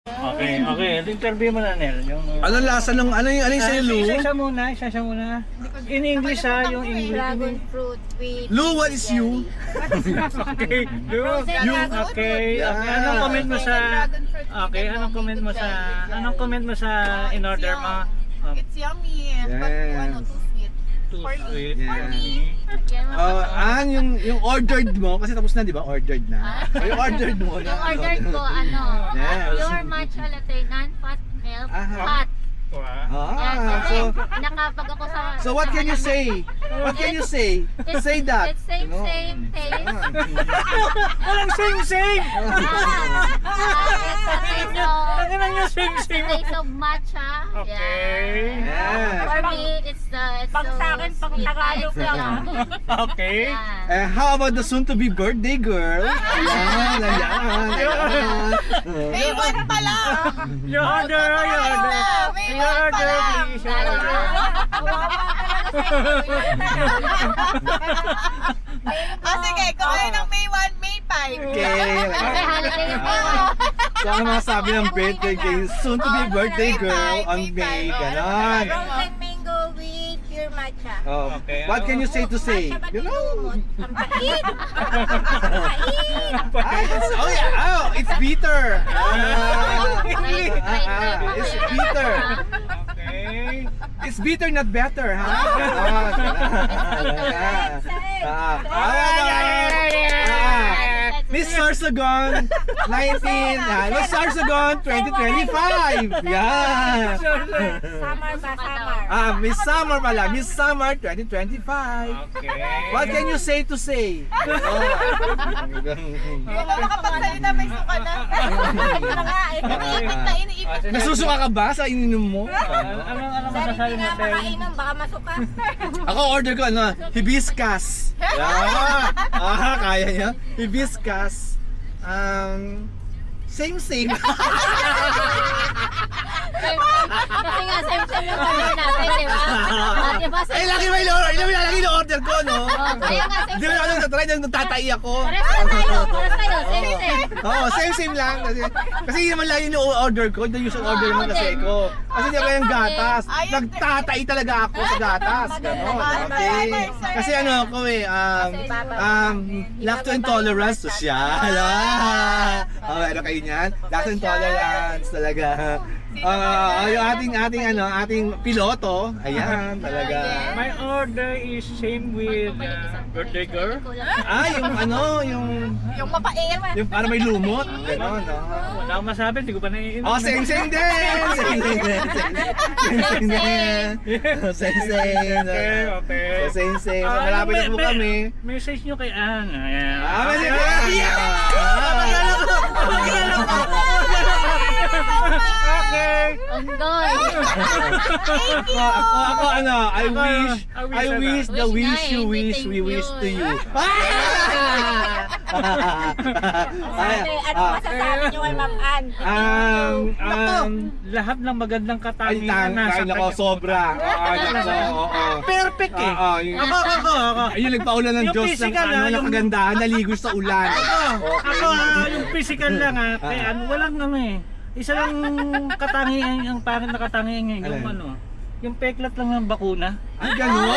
Okay, okay. Interview mo na, Nel. Yung, Anong lasa ng, ano yung sa'yo, Lu? isa muna. In English in English. Dragon fruit with Lu, what is you? Okay, Lu. Okay. Anong comment mo sa... Okay, anong comment mo sa in order mo? It's yummy, but Yeah. too sweet. Too For me. sweet. Yeah. Yung ordered mo, kasi tapos na, di ba? Ordered na. Yung ordered mo na. Yung ordered ko, Yes. pure matcha latte, non-fat milk, Aha. hot. Wow. Ah, so, Nakapag ako sa... so what can you say? What can you say? Say that. It's same taste. Walang same! It's a taste Ano of... na yung same? Taste of matcha. Okay. Yeah. For me, it's Pag so sa akin, pang sweet. Tagalog lang. Okay. Yeah. How about the soon-to-be birthday girl? Ayan, ayan. May one pa lang. Your order, your order. May Your one pa order, lang. please. Your order. Sige, kung kayo ng May 1, May 5. Okay. Kasi holiday yung So, ang mga sabi ng birthday girl, soon-to-be birthday girl on May, ganon. Frozen mango with pure matcha. Oh, Okay, what can you say to say? Ganon. Ang pait! Oh yeah, oh, it's bitter. It's bitter. Okay. It's bitter, not better, ha? Miss Sorsogon 19, Miss Sorsogon 2025. Yeah. Summer ba? Summer. Miss Summer pala, Miss Summer 2025. Okay. What can you say to say? Hindi na makapagsalita, may suka na. Iniipit na, iniipit. Nasusuka ka ba sa ininom mo? Anong masasabi mo, Tel? Baka masuka. Ako order ko hibiscus. Yeah. Kaya niya. Hibiscus. Same. Kasi nga, same yung order natin, di ba? Diba, Ay, lagi may order ko, no? Kaya nga, Hindi mo na ako nagtatry, nagtatai ako. Pares tayo, same. Oo, same lang. Kasi hindi naman lagi yung order ko. The usual order mo kasi ko. Kasi hindi ba yung gatas. Nagtatai talaga ako sa gatas. Ganon. Okay. Kasi ano ako lacto intolerance. Social. Ano kayo niyan? Lacto intolerance talaga. Yung ating piloto. Ayan, talaga. My order is same with birthday girl. Yung Yung mapait. yung para may lumot. Ganon, no? Wala akong masabi, hindi ko pa naiinom. Oh, same din! Same. Okay. Same. So, malapit na po kami. Message nyo kay Ann. Ayan. Okay. Onggoy. Ako, I wish the Wish wish nga you eh, wish, thank we wish you. to you. Ano masasabi nyo kay Ma'am Ann? Lahat ng magandang Ay, katangian nasa nako, sobra. Perfect eh. Ako. Ayun, nagpaulan ng Yung Diyos ng physical, ng yung- kagandahan, naligo sa ulan. Ako, yung physical lang kaya walang isa lang katangian, ang pangit na katangian yung Alin? yung peklat lang ng bakuna. Ay, gano'n!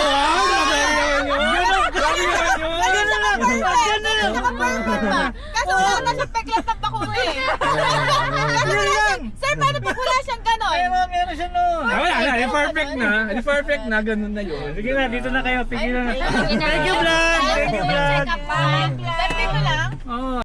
Kaso wala na siyang peklat ng bakuna eh. Sir, paano pag wala siyang ganon? Meron siya nun. Wala, perfect na, ganun na yun. Sige na, dito na kayo, pigilan na. Thank you, Thank you, vlog! Thank you, vlog! Check up pa. Birthday ko lang. Oo.